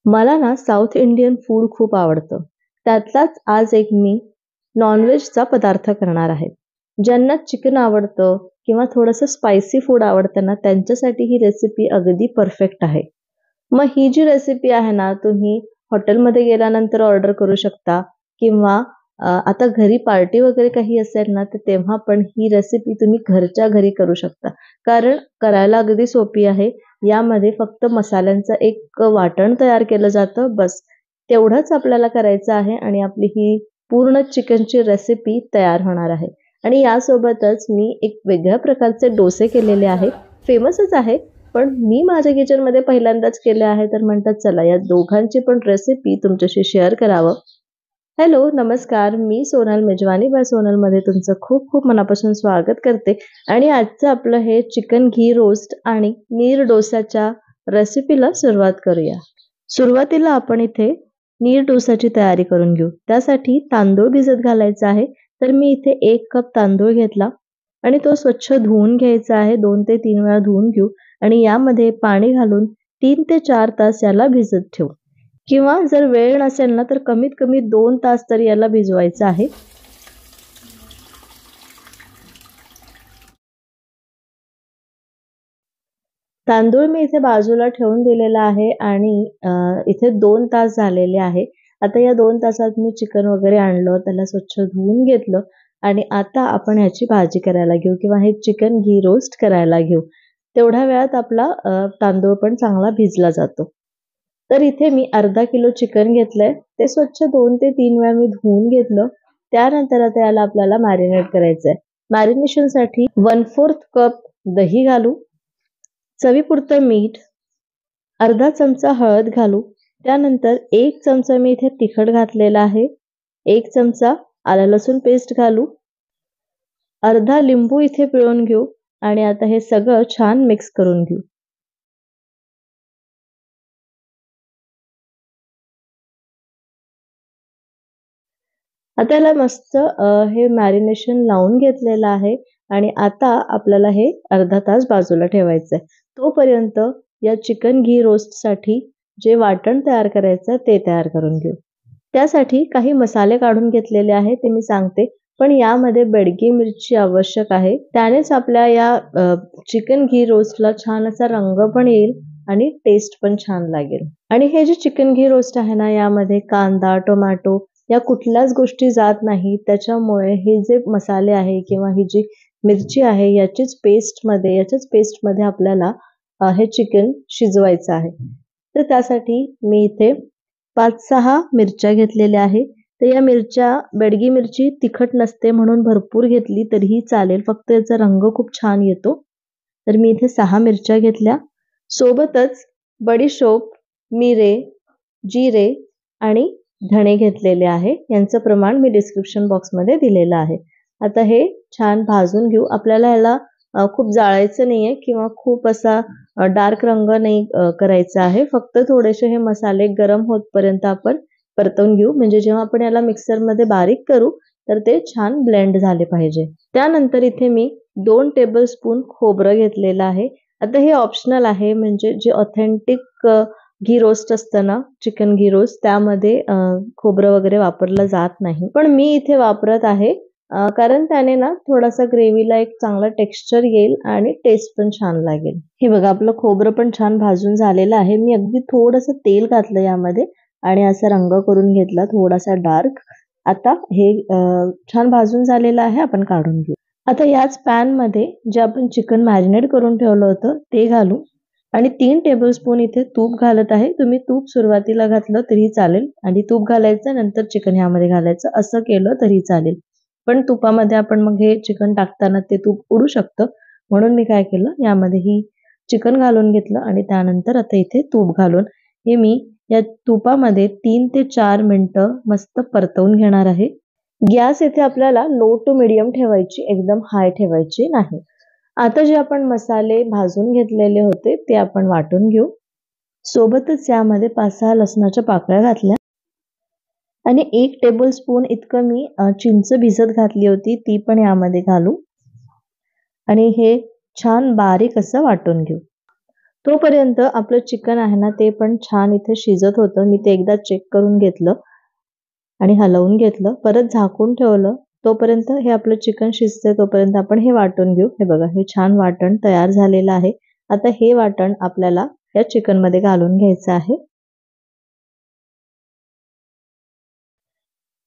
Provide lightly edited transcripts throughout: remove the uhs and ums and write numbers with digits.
मला ना south Indian food खूप आवडतं. त्यातलाच आज एक मी नॉन-व्हेजचा पदार्थ करणार आहे. ज्यांना चिकन आवडतं किंवा थोडंसं स्पायसी फूड आवडतं ना, त्यांच्यासाठी ही रेसिपी अगदी परफेक्ट आहे. मग ही जी रेसिपी आहे ना, तुम्ही हॉटेलमध्ये गेल्यानंतर ऑर्डर करू शकता किंवा आता घरी पार्टी वगैरे काही असेल ना, तर तेव्हा पण ही रेसिपी तुम्ही घरच्या घरी करू शकता. कारण करायला अगदी सोपी आहे. यामध्ये फक्त मसाल्यांचं एक वाटण तयार केलं जातं, बस. तेवढंच आपल्याला करायचं आहे आणि आपली ही पूर्ण चिकनची रेसिपी तयार होणार आहे. आणि यासोबतच मी एक वेगळ्या प्रकारचे डोसे केलेले आहेत. फेमसच आहे, पण मी माझ्या किचनमध्ये पहिल्यांदाच केले आहे, तर म्हणतात चला या दोघांची पण रेसिपी तुमच्याशी शेअर करावं. हॅलो, नमस्कार. मी सोनल मेजवानी बाय सोनलमध्ये तुमचं खूप खूप मनापासून स्वागत करते आणि आजचं आपलं हे चिकन घी रोस्ट आणि नीर डोसाच्या रेसिपीला सुरुवात करूया. सुरुवातीला आपण इथे नीर डोसाची तयारी करून घेऊ. त्यासाठी तांदूळ भिजत घालायचा आहे. तर मी इथे 1 कप तांदूळ घेतला आणि तो स्वच्छ धुवून घ्यायचा आहे. 2 ते 3 वेळा धुवून घेऊ आणि यामध्ये पाणी घालून 3 ते 4 तास याला भिजत ठेवू. किंवा जर वेळ नसेल ना, तर कमीत कमी 2 तास तरी याला भिजवायचं आहे. तांदूळ मी इथे बाजूला ठेवून दिलेला आहे आणि इथे 2 तास झालेले आहे. आता या 2 तासात मी चिकन वगैरे आणलं, त्याला स्वच्छ धुवून घेतलं आणि आता आपण ह्याची भाजी करायला घेऊ किंवा हे चिकन घी रोस्ट करायला घेऊ. तेवढ्या वेळात आपला तांदूळ पण चांगला भिजला जातो. तर इथे मी अर्धा किलो चिकन घेतलंय. ते स्वच्छ 2 ते 3 वेळा मी धुवून घेतलं. त्यानंतर आता याला आपल्याला मॅरिनेट करायचंय. मॅरिनेशनसाठी 1/4 कप दही घालू, चवीपुरतं मीठ, अर्धा चमचा हळद घालू. त्यानंतर 1 चमचा मी इथे तिखट घातलेला आहे. 1 चमचा आलं लसूण पेस्ट घालू. अर्धा लिंबू इथे पिळून घेऊ आणि आता हे सगळं छान मिक्स करून घेऊ. आता याला मस्त हे मॅरिनेशन लावून घेतलेलं आहे आणि आता आपल्याला हे अर्धा तास बाजूला ठेवायचं आहे. तोपर्यंत या चिकन घी रोस्टसाठी जे वाटण तयार करायचं आहे ते तयार करून घेऊ. त्यासाठी काही मसाले काढून घेतलेले आहे ते मी सांगते. पण यामध्ये बेडगी मिरची आवश्यक आहे. त्यानेच आपल्या या चिकन घी रोस्टला छान असा रंग पण येईल आणि टेस्ट पण छान लागेल. आणि हे जे चिकन घी रोस्ट आहे ना, यामध्ये कांदा, टोमॅटो या कुठल्याच गोष्टी जात नाही. त्याच्यामुळे हे जे मसाले आहे किंवा ही जी मिरची आहे याच्याच पेस्टमध्ये आपल्याला हे चिकन शिजवायचं आहे. तर त्यासाठी मी इथे 5-6 मिरच्या घेतलेल्या आहे. तर या मिरच्या बेडगी मिरची तिखट नसते म्हणून भरपूर घेतली तरीही चालेल. फक्त याचा रंग खूप छान येतो. तर मी इथे 6 मिरच्या घेतल्या. सोबतच बडीशोप, मिरे, जिरे आणि धणे घेतलेले आहे. यांचं प्रमाण मी डिस्क्रिप्शन बॉक्समध्ये दिलेलं आहे. आता हे छान भाजून घेऊ. आपल्याला याला खूप जाळायचं नाहीये किंवा खूप असा डार्क रंग नाही करायचा आहे. फक्त थोडेसे हे मसाले गरम होतपर्यंत आपण परतवून घेऊ. म्हणजे जेव्हा आपण याला मिक्सरमध्ये बारीक करू तर ते छान ब्लेंड झाले पाहिजे. त्यानंतर इथे मी 2 टेबलस्पून खोबरं घेतलेलं आहे. आता हे ऑप्शनल आहे. म्हणजे जे ऑथेंटिक घी रोस्ट असतं ना, चिकन घी रोस्ट त्यामध्ये खोबरं वगैरे वापरलं जात नाही. पण मी इथे वापरत आहे कारण त्याने ना थोडासा ग्रेव्हीला एक चांगला टेक्स्चर येईल आणि टेस्ट पण छान लागेल. हे बघा आपलं खोबरं पण छान भाजून झालेलं आहे. मी अगदी थोडंसं तेल घातलं यामध्ये आणि असा रंग करून घेतला थोडासा डार्क. आता हे छान भाजून झालेलं आहे. आपण काढून घेऊ. आता याच पॅनमध्ये जे आपण चिकन मॅरिनेट करून ठेवलं होतं ते घालू आणि 3 टेबलस्पून इथे तूप घालत आहे. तुम्ही तूप सुरुवातीला घातलं तरी चालेल आणि तूप घालायचं नंतर चिकन ह्यामध्ये घालायचं असं केलं तरी चालेल. पण तुपामध्ये आपण मग हे चिकन टाकताना ते तूप उडू शकतं. म्हणून मी काय केलं यामध्ये ही चिकन घालून घेतलं आणि त्यानंतर आता इथे तूप घालून हे मी या तुपामध्ये 3 ते 4 मिनिटं मस्त परतवून घेणार आहे. गॅस इथे आपल्याला लो टू मीडियम ठेवायची, एकदम हाय ठेवायची नाही. आता जे आपण मसाले भाजून घेतलेले होते ते आपण वाटून घेऊ. सोबतच यामध्ये 5-6 लसणाच्या पाकळ्या घातल्या आणि 1 टेबलस्पून इतकं मी चिंच भिजत घातली होती ती पण यामध्ये घालू आणि हे छान बारीक असं वाटून घेऊ. तोपर्यंत आपलं चिकन आहे ना ते पण छान इथे शिजत होतं. मी ते एकदा चेक करून घेतलं आणि हलवून घेतलं. परत झाकून ठेवलं. तोपर्यंत हे आपलं चिकन शिजतंय तोपर्यंत आपण हे वाटून घेऊ. हे बघा हे छान वाटण तयार झालेलं आहे. आता हे वाटण आपल्याला या चिकनमध्ये घालून घ्यायचं आहे.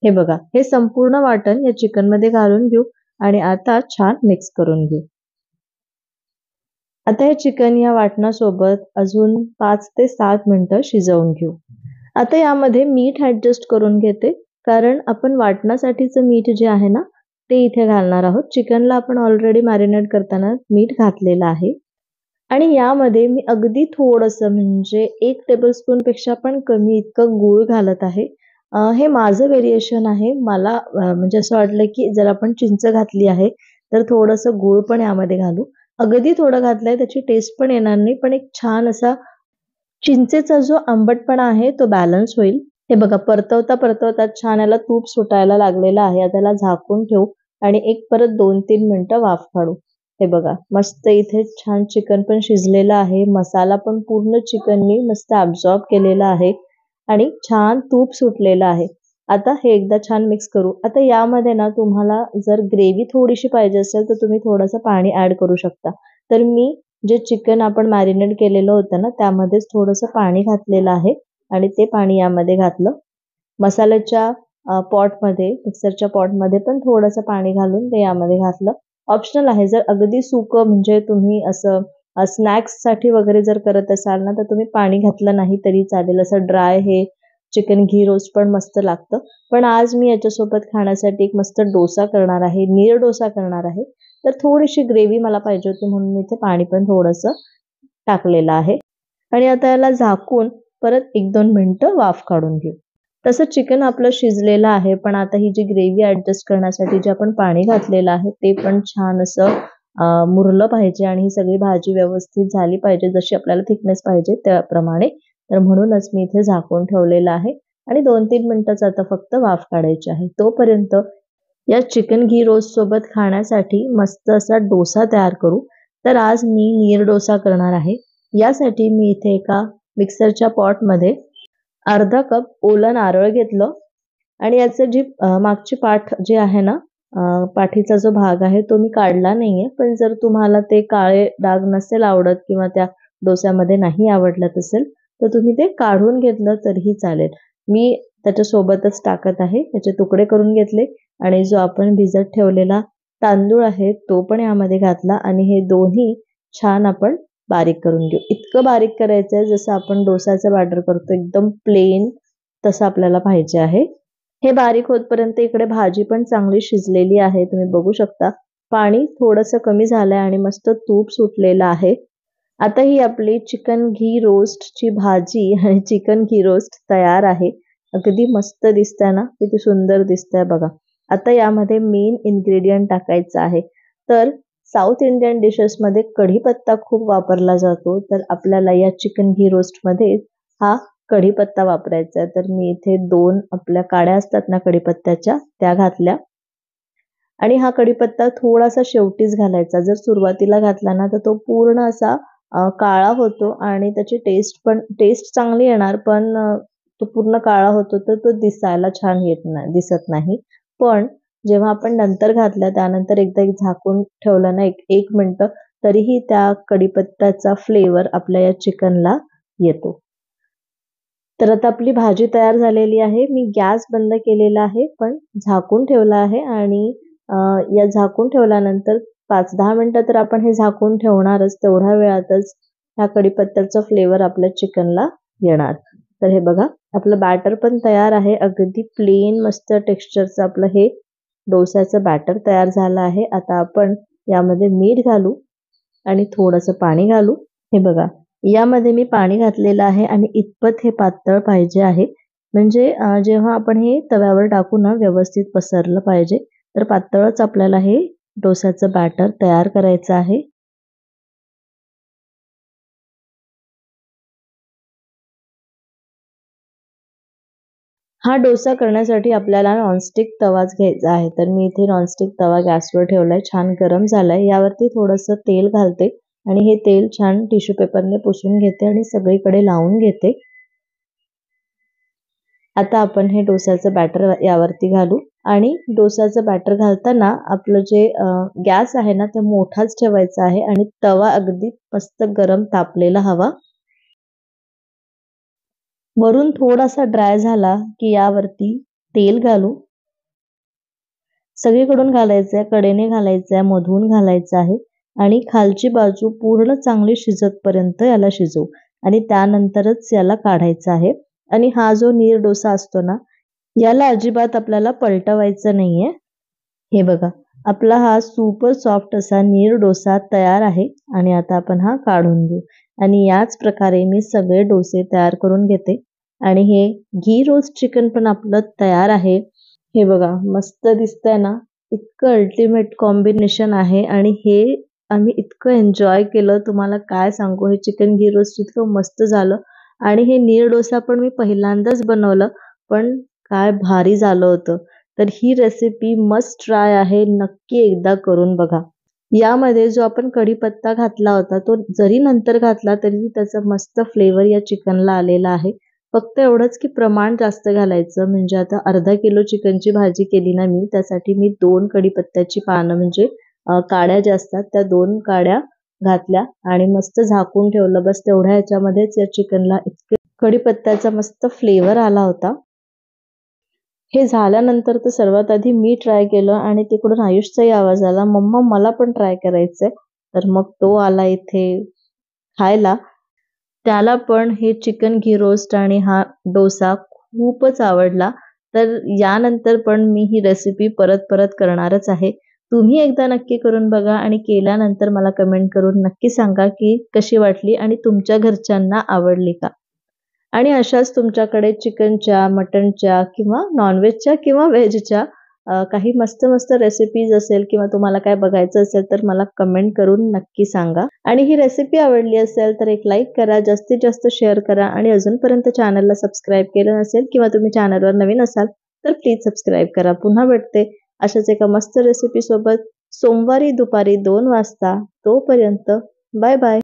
हे बघा हे संपूर्ण वाटण या चिकनमध्ये घालून घेऊ आणि आता छान मिक्स करून घेऊ. आता हे चिकन या वाटणासोबत अजून 5 ते 7 मिनिटं शिजवून घेऊ. आता यामध्ये मीठ ॲडजस्ट करून घेते, कारण आपण वाटणासाठीचं मीठ जे आहे ना, ते इथे घालणार आहोत. चिकनला आपण ऑलरेडी मॅरिनेट करताना मीठ घातलेलं आहे. आणि यामध्ये मी अगदी थोडंसं म्हणजे 1 टेबलस्पूनपेक्षा पण कमी इतकं गूळ घालत आहे. हे माझं व्हेरिएशन आहे. मला म्हणजे असं वाटलं की जर आपण चिंच घातली आहे, तर थोडंसं गूळ पण यामध्ये घालू. अगदी थोडं घातलंय त्याची टेस्ट पण येणार नाही, पण एक छान असा चिंचेचा जो आंबटपणा आहे तो बॅलन्स होईल. हे बघा परतवता छान याला तूप सुटायला लागलेलं आहे. आता त्याला झाकून ठेवू आणि एक परत 2-3 मिनिटं वाफ काढू. हे बघा मस्त इथे छान चिकन पण शिजलेलं आहे. मसाला पण पूर्ण चिकननी मस्त ॲब्झॉर्ब केलेला आहे आणि छान तूप सुटलेलं आहे. आता हे एकदा छान मिक्स करू. आता यामध्ये ना तुम्हाला जर ग्रेव्ही थोडीशी पाहिजे असेल तर तुम्ही थोडंसं पाणी ॲड करू शकता. तर मी जे चिकन आपण मॅरिनेट केलेलं होतं ना त्यामध्येच थोडंसं पाणी घातलेलं आहे आणि ते पाणी यामध्ये घातलं. मसाल्याच्या पॉटमध्ये मिक्सरच्या पॉटमध्ये पण थोडंसं पाणी घालून ते यामध्ये घातलं. ऑप्शनल आहे. जर अगदी सुकं म्हणजे तुम्ही असं स्नॅक्ससाठी वगैरे जर करत असाल ना तर तुम्ही पाणी घातलं नाही तरी चालेल. असं ड्राय हे चिकन घी रोस्ट पण मस्त लागतं. पण आज मी याच्यासोबत खाण्यासाठी एक मस्त डोसा करणार आहे, नीर डोसा करणार आहे. तर थोडीशी ग्रेव्ही मला पाहिजे होती म्हणून मी इथे पाणी पण थोडंसं टाकलेलं आहे. आणि आता याला झाकून परत 1-2 मिनिटं वाफ काढून घेऊ. तसं चिकन आपलं शिजलेलं आहे, पण आता ही जी ग्रेव्ही ॲडजस्ट करण्यासाठी जे आपण पाणी घातलेलं आहे, ते पण छान असं मुरलं पाहिजे आणि ही सगळी भाजी व्यवस्थित झाली पाहिजे, जशी आपल्याला थिकनेस पाहिजे त्याप्रमाणे. तर म्हणूनच मी इथे झाकून ठेवलेलं आहे आणि 2-3 मिनिटाचं आता फक्त वाफ काढायची आहे. तोपर्यंत या चिकन घी रोस्टसोबत खाण्यासाठी मस्त असा डोसा तयार करू. तर आज मी नीर डोसा करणार आहे. यासाठी मी इथे एका मिक्सरच्या पॉटमध्ये अर्धा कप ओलं नारळ घेतलं आणि याचं जी मागची पाठ जी आहे ना, पाठीचा जो भाग आहे तो मी काढला नाहीये. पण जर तुम्हाला ते काळे डाग नसेल आवडत किंवा त्या डोस्यामध्ये नाही आवडलं असेल, तर तुम्ही ते काढून घेतलं तरीही चालेल. मी त्याच्यासोबतच टाकत आहे. त्याचे तुकडे करून घेतले आणि जो आपण भिजत ठेवलेला तांदूळ आहे तो पण यामध्ये घातला आणि हे दोन्ही छान आपण बारीक करून घेऊ. इतकं बारीक करायचं आहे जसं आपण डोसाचं बॅटर करतो एकदम प्लेन तसं आपल्याला पाहिजे आहे. हे बारीक होतपर्यंत इकडे भाजी पण चांगली शिजलेली आहे. तुम्ही बघू शकता. पाणी थोडंसं कमी झालंय आणि मस्त तूप सुटलेलं आहे. आता ही आपली चिकन घी रोस्टची भाजी आणि चिकन घी रोस्ट तयार आहे. अगदी मस्त दिसतंय ना? किती सुंदर दिसतंय बघा. आता यामध्ये मेन इन्ग्रेडियंट टाकायचं आहे. तर साऊथ इंडियन डिशेसमध्ये कढीपत्ता खूप वापरला जातो. तर आपल्याला या चिकन घी रोस्टमध्ये हा कढीपत्ता वापरायचा आहे. तर मी इथे 2 आपल्या काड्या असतात ना कढीपत्त्याच्या त्या घातल्या. आणि हा कढीपत्ता थोडासा शेवटीच घालायचा. जर सुरुवातीला घातला ना, तर तो पूर्ण असा काळा होतो आणि त्याची टेस्ट चांगली येणार, पण तो पूर्ण काळा होतो, तर तो दिसायला छान दिसत नाही. पण जेव्हा आपण नंतर घातला, त्यानंतर एकदा एक झाकून ठेवलं ना 1 मिनिटं, तरीही त्या कढीपत्त्याचा फ्लेवर आपल्या या चिकनला येतो. तर आता आपली भाजी तयार झालेली आहे. मी गॅस बंद केलेला आहे, पण झाकून ठेवला आहे आणि या झाकून ठेवल्यानंतर 5-10 मिनिटं तर आपण हे झाकून ठेवणारच. तेवढ्या वेळातच ह्या कढीपत्त्याचा फ्लेवर आपल्या चिकनला येणार. तर हे बघा आपलं बॅटर पण तयार आहे. अगदी प्लेन मस्त टेक्स्चरचं आपलं हे डोस्याचं बॅटर तयार झालं आहे. आता आपण यामध्ये मीठ घालू आणि थोडंसं पाणी घालू. हे बघा यामध्ये मी पाणी घातलेलं आहे आणि इतपत हे पातळ पाहिजे आहे. म्हणजे जेव्हा आपण हे तव्यावर टाकू ना व्यवस्थित पसरलं पाहिजे. तर पातळच आपल्याला हे डोस्याचं बॅटर तयार करायचं आहे. हा डोसा करण्यासाठी आपल्याला नॉनस्टिक तवाच घ्यायचा आहे. तर मी इथे नॉनस्टिक तवा गॅसवर ठेवलाय. छान गरम झालाय. यावरती थोडंसं तेल घालते आणि हे तेल छान टिश्यू पेपरने पुसून घेते आणि सगळीकडे लावून घेते. आता आपण हे डोसाचं बॅटर यावरती घालू आणि डोसाचं बॅटर घालताना आपलं जे गॅस आहे ना ते मोठाच ठेवायचा आहे आणि तवा अगदी मस्त गरम तापलेला हवा. वरून थोडासा ड्राय झाला की यावरती तेल घालू. सगळीकडून घालायचंय, कडेने घालायचंय, मधून घालायचं आहे आणि खालची बाजू पूर्ण चांगली शिजतपर्यंत याला शिजवू आणि त्यानंतरच याला काढायचं आहे. आणि हा जो नीर डोसा असतो ना याला अजिबात आपल्याला पलटवायचं नाहीये. हे बघा, आपला हा सुपर सॉफ्ट असा नीर डोसा तयार आहे आणि आता आपण हा काढून घेऊ. आणि याच प्रकारे मी सगळे डोसे तयार करून घेते आणि हे घी रोस्ट चिकन पण आपलं तयार आहे. हे बघा, मस्त दिसतंय ना, इतकं अल्टिमेट कॉम्बिनेशन आहे आणि हे आम्ही इतकं एन्जॉय केलं, तुम्हाला काय सांगू. हे चिकन घी रोस्ट इतकं मस्त झालं आणि हे नीर डोसा पण मी पहिल्यांदाच बनवलं, पण काय भारी झालं होतं. तर ही रेसिपी मस्ट ट्राय आहे, नक्की एकदा करून बघा. यामध्ये जो आपण कढीपत्ता घातला होता तो जरी नंतर घातला तरी त्याचा मस्त फ्लेवर या चिकनला आलेला आहे. फक्त एवढंच की प्रमाण जास्त घालायचं. म्हणजे आता अर्धा किलो चिकनची भाजी केली ना मी, त्यासाठी मी 2 कढीपत्त्याची पानं म्हणजे काड्या ज्या असतात त्या 2 काड्या घातल्या आणि मस्त झाकून ठेवलं. बस तेवढ्या ह्याच्यामध्येच या चिकनला इतके कढीपत्त्याचा मस्त फ्लेवर आला होता. हे झाल्यानंतर तर सर्वात आधी मी ट्राय केलं आणि तिकडून आयुषचाही आवाज आला, मम्मा मला पण ट्राय करायचंय. तर मग तो आला इथे खायला. त्याला पण हे चिकन घी रोस्ट आणि हा डोसा खूपच आवडला. तर यानंतर पण मी ही रेसिपी परत परत करणारच आहे. तुम्ही एकदा नक्की करून बघा आणि केल्यानंतर मला कमेंट करून नक्की सांगा की कशी वाटली आणि तुमच्या घरच्यांना आवडली का. आणि अशाच तुमच्याकडे चिकनच्या, मटनच्या किंवा नॉनव्हेजच्या किंवा व्हेजच्या काही मस्त मस्त रेसिपीज असेल किंवा तुम्हाला काय बघायचं असेल तर मला कमेंट करून नक्की सांगा. आणि ही रेसिपी आवडली असेल तर एक लाईक करा, जास्तीत जास्त शेअर करा आणि अजूनपर्यंत चॅनलला सबस्क्राईब केलं नसेल किंवा तुम्ही चॅनलवर नवीन असाल तर प्लीज सबस्क्राईब करा. पुन्हा भेटते अशाच एका मस्त रेसिपी सोबत सोमवारी दुपारी 2 वाजता. तोपर्यंत बाय बाय.